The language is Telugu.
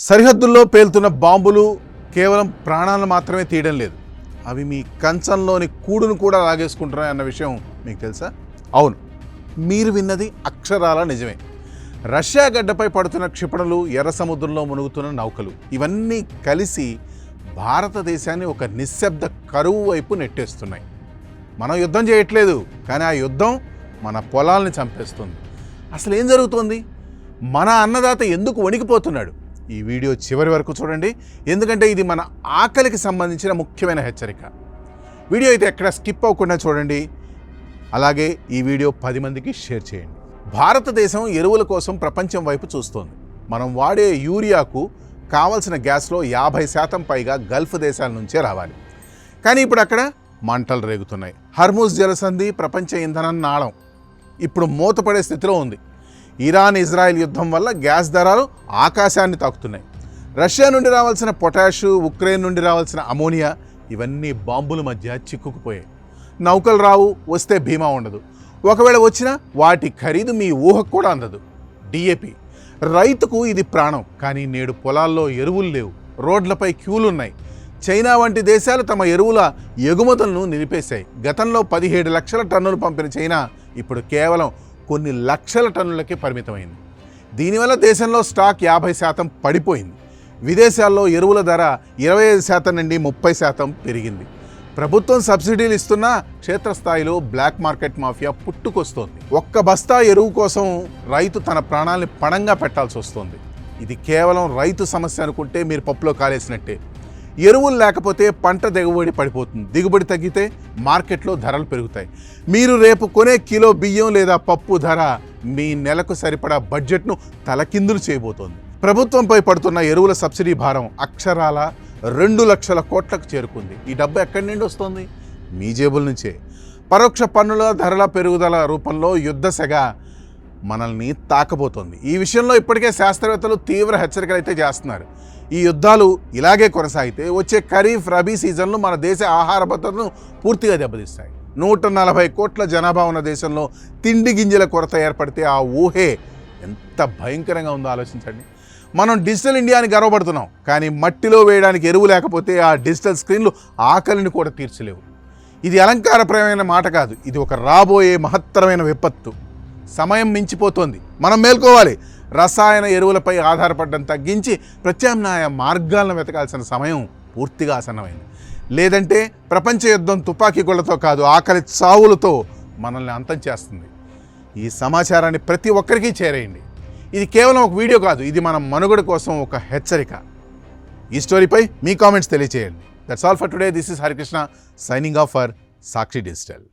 సరిహద్దుల్లో పేలుతున్న బాంబులు కేవలం ప్రాణాలను మాత్రమే తీయడం లేదు, అవి మీ కంచంలోని కూడును కూడా లాగేసుకుంటున్నాయి అన్న విషయం మీకు తెలుసా? అవును, మీరు విన్నది అక్షరాల నిజమే. రష్యా గడ్డపై పడుతున్న క్షిపణులు, ఎర్ర సముద్రంలో మునుగుతున్న నౌకలు, ఇవన్నీ కలిసి భారతదేశాన్ని ఒక నిశ్శబ్ద కరువు వైపు నెట్టేస్తున్నాయి. మనం యుద్ధం చేయట్లేదు, కానీ ఆ యుద్ధం మన పొలాల్ని చంపేస్తుంది. అసలు ఏం జరుగుతోంది? మన అన్నదాత ఎందుకు వణికిపోతున్నాడు? ఈ వీడియో చివరి వరకు చూడండి, ఎందుకంటే ఇది మన ఆకలికి సంబంధించిన ముఖ్యమైన హెచ్చరిక. వీడియో అయితే ఎక్కడ స్కిప్ అవ్వకుండా చూడండి. అలాగే ఈ వీడియో 10 మందికి షేర్ చేయండి. భారతదేశం ఎరువుల కోసం ప్రపంచం వైపు చూస్తోంది. మనం వాడే యూరియాకు కావలసిన గ్యాస్లో 50% పైగా గల్ఫ్ దేశాల నుంచే రావాలి. కానీ ఇప్పుడు అక్కడ మంటలు రేగుతున్నాయి. హర్ముజ్ జలసంధి ప్రపంచ ఇంధనం నాళం ఇప్పుడు మూతపడే స్థితిలో ఉంది. ఇరాన్ ఇజ్రాయెల్ యుద్ధం వల్ల గ్యాస్ ధరలు ఆకాశాన్ని తాకుతున్నాయి. రష్యా నుండి రావాల్సిన పొటాషు, ఉక్రెయిన్ నుండి రావాల్సిన అమోనియా, ఇవన్నీ బాంబుల మధ్య చిక్కుకుపోయాయి. నౌకలు రావు, వస్తే బీమా ఉండదు. ఒకవేళ వచ్చినా వాటి ఖరీదు మీ ఊహకు కూడా అందదు. డిఏపి రైతుకు ఇది ప్రాణం. కానీ నేడు పొలాల్లో ఎరువులు లేవు, రోడ్లపై క్యూలున్నాయి. చైనా వంటి దేశాలు తమ ఎరువుల ఎగుమతులను నిలిపేశాయి. గతంలో 17 లక్షల టన్నులు పంపిన చైనా ఇప్పుడు కేవలం కొన్ని లక్షల టన్నులకే పరిమితమైంది. దీనివల్ల దేశంలో స్టాక్ 50% పడిపోయింది. విదేశాల్లో ఎరువుల ధర 25% నుండి 30% పెరిగింది. ప్రభుత్వం సబ్సిడీలు ఇస్తున్నా క్షేత్రస్థాయిలో బ్లాక్ మార్కెట్ మాఫియా పుట్టుకొస్తోంది. ఒక్క బస్తా ఎరువు కోసం రైతు తన ప్రాణాలని పణంగా పెట్టాల్సి వస్తుంది. ఇది కేవలం రైతు సమస్య అనుకుంటే మీరు పప్పులో కాలేసినట్టే. ఎరువులు లేకపోతే పంట దిగుబడి పడిపోతుంది. దిగుబడి తగ్గితే మార్కెట్లో ధరలు పెరుగుతాయి. మీరు రేపు కొనే కిలో బియ్యం లేదా పప్పు ధర మీ నెలకు సరిపడా బడ్జెట్ను తలకిందులు చేయబోతోంది. ప్రభుత్వంపై పడుతున్న ఎరువుల సబ్సిడీ భారం అక్షరాల 2 లక్షల కోట్లకు చేరుకుంది. ఈ డబ్బు ఎక్కడి నుండి వస్తుంది? మీ జేబుల నుంచే. పరోక్ష పన్నుల ధరల పెరుగుదల రూపంలో యుద్ధ సెగ మనల్ని తాకబోతోంది. ఈ విషయంలో ఇప్పటికే శాస్త్రవేత్తలు తీవ్ర హెచ్చరికలు అయితే చేస్తున్నారు. ఈ యుద్ధాలు ఇలాగే కొనసాగితే వచ్చే ఖరీఫ్, రబీ సీజన్లు మన దేశ ఆహార భద్రతను పూర్తిగా దెబ్బతీస్తాయి. 140 కోట్ల జనాభా ఉన్న దేశంలో తిండి గింజల కొరత ఏర్పడితే ఆ ఊహే ఎంత భయంకరంగా ఉందో ఆలోచించండి. మనం డిజిటల్ ఇండియా అని గర్వపడుతున్నాం, కానీ మట్టిలో వేయడానికి ఎరువు లేకపోతే ఆ డిజిటల్ స్క్రీన్లు ఆకలిని కూడా తీర్చలేవు. ఇది అలంకారప్రయమైన మాట కాదు, ఇది ఒక రాబోయే మహత్తరమైన విపత్తు. సమయం మించిపోతోంది, మనం మేల్కోవాలి. రసాయన ఎరువులపై ఆధారపడడం తగ్గించి ప్రత్యామ్నాయ మార్గాలను వెతకాల్సిన సమయం పూర్తిగా ఆసన్నమైంది. లేదంటే ప్రపంచ యుద్ధం తుపాకీ గొళ్లతో కాదు, ఆకలి చావులతో మనల్ని అంతం చేస్తుంది. ఈ సమాచారాన్ని ప్రతి ఒక్కరికి చేరేయండి. ఇది కేవలం ఒక వీడియో కాదు, ఇది మన మనుగడ కోసం ఒక హెచ్చరిక. ఈ స్టోరీపై మీ కామెంట్స్ తెలియచేయండి. That's all for today. This is Harikrishna signing off for Sakshi digital.